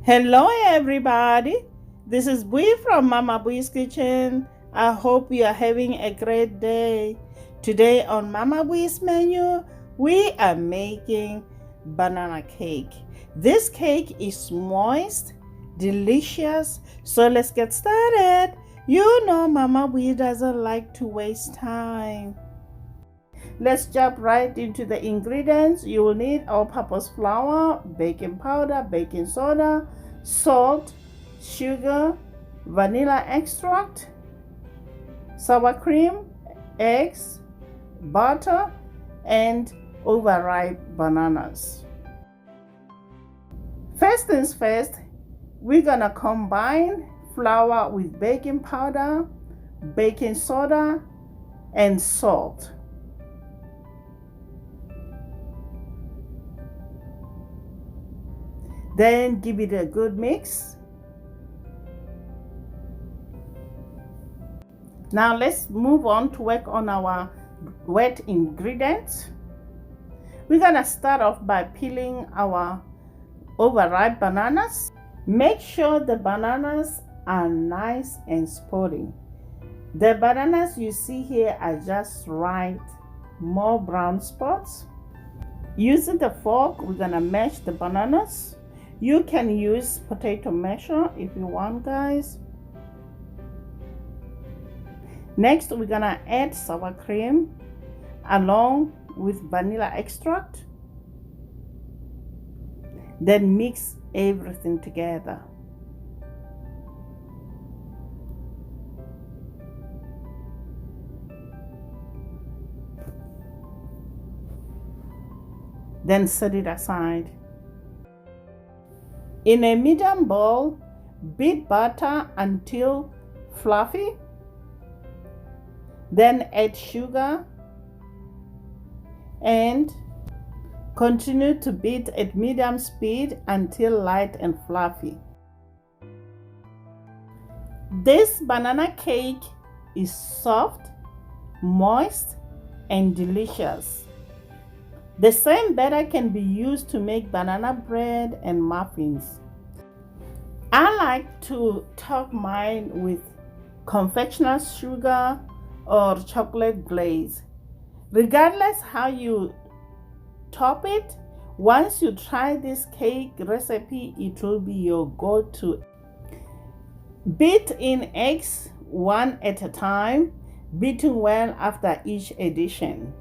Hello, everybody. This is Bui from Mama Bui's Kitchen. I hope you are having a great day. Today on Mama Bui's menu, we are making banana cake. This cake is moist, delicious. So let's get started. You know Mama Bui doesn't like to waste time. Let's jump right into the ingredients. You will need all-purpose flour, baking powder, baking soda, salt, sugar, vanilla extract, sour cream, eggs, butter, and overripe bananas. First things first, we're gonna combine flour with baking powder, baking soda, and salt. Then give it a good mix. Now let's move on to work on our wet ingredients. We're gonna start off by peeling our overripe bananas. Make sure the bananas are nice and spotty. The bananas you see here are just right, more brown spots. Using the fork, we're gonna mash the bananas. You can use potato masher if you want, guys. Next, we're gonna add sour cream along with vanilla extract. Then mix everything together. Then set it aside. In a medium bowl, beat butter until fluffy. Then add sugar and continue to beat at medium speed until light and fluffy. This banana cake is soft, moist, and delicious. The same batter can be used to make banana bread and muffins. I like to top mine with confectioner's sugar or chocolate glaze. Regardless how you top it, once you try this cake recipe, it will be your go-to. Beat in eggs one at a time, beating well after each addition.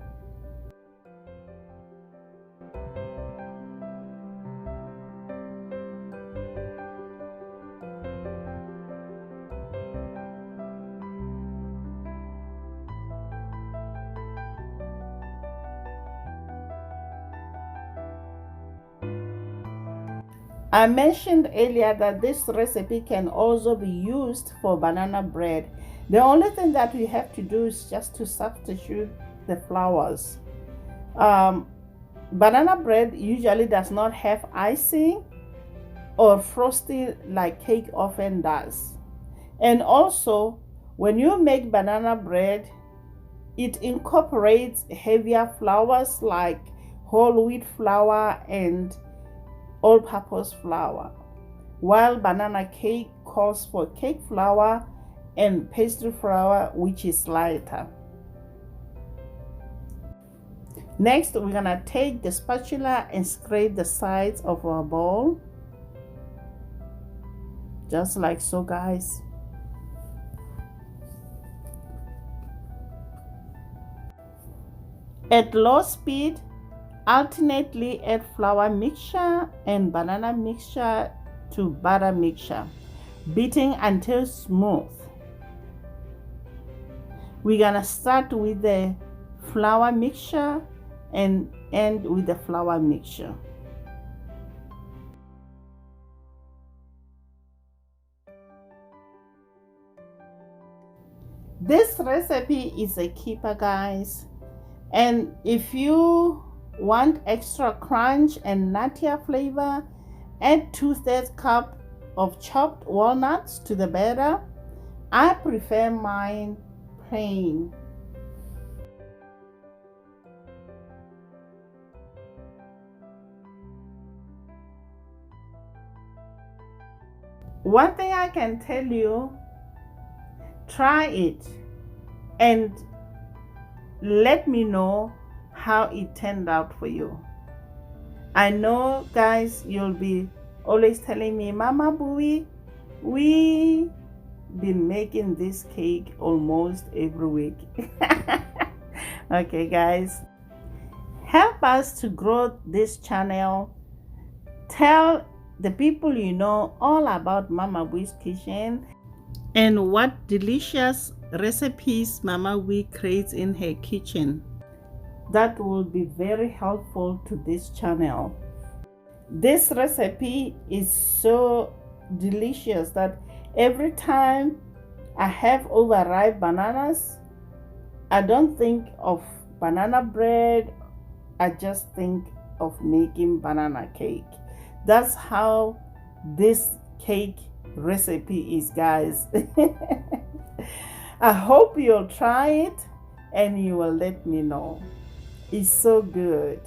I mentioned earlier that this recipe can also be used for banana bread. The only thing that we have to do is just to substitute the flours. Banana bread usually does not have icing or frosting like cake often does. And also, when you make banana bread, it incorporates heavier flours like whole wheat flour and all-purpose flour, while banana cake calls for cake flour and pastry flour, which is lighter. Next, we're gonna take the spatula and scrape the sides of our bowl, just like so, guys. At low speed, alternately add flour mixture and banana mixture to butter mixture, beating until smooth. We're gonna start with the flour mixture and end with the flour mixture. This recipe is a keeper, guys, and if you want extra crunch and nuttier flavor, add 2/3 cup of chopped walnuts to the batter. I prefer mine plain. One thing I can tell you, try it and let me know how it turned out for you. I know, guys, you'll be always telling me, Mama Bui, we been making this cake almost every week. Okay, guys, help us to grow this channel. Tell the people you know all about Mama Bui's kitchen and what delicious recipes Mama Bui creates in her kitchen. That will be very helpful to this channel. This recipe is so delicious that every time I have overripe bananas, I don't think of banana bread, I just think of making banana cake. That's how this cake recipe is, guys. I hope you'll try it and you will let me know. It's so good.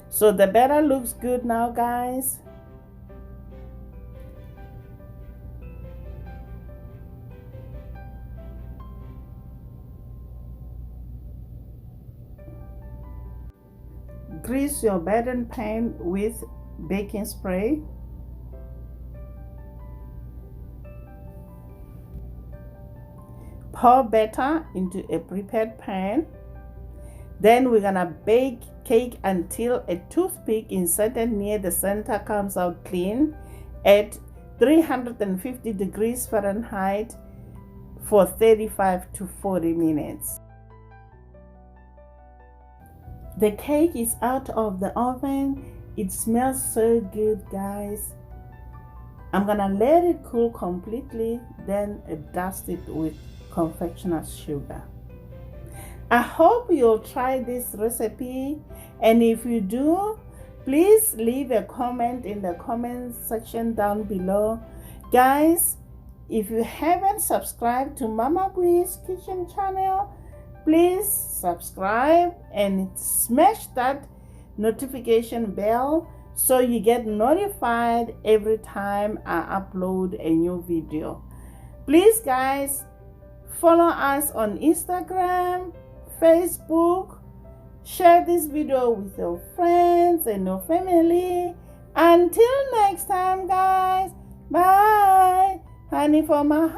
So the batter looks good now, guys. Grease your baking pan with baking spray. Pour batter into a prepared pan. Then we're gonna bake cake until a toothpick inserted near the center comes out clean at 350 degrees Fahrenheit for 35 to 40 minutes. The cake is out of the oven. It smells so good, guys. I'm gonna let it cool completely, then dust it with confectioner's sugar. I hope you'll try this recipe, and if you do, please leave a comment in the comment section down below. Guys, if you haven't subscribed to Mama Bui's Kitchen channel, please subscribe and smash that notification bell so you get notified every time I upload a new video. Please, guys, follow us on Instagram, Facebook, share this video with your friends and your family. Until next time, guys, bye. Honey for my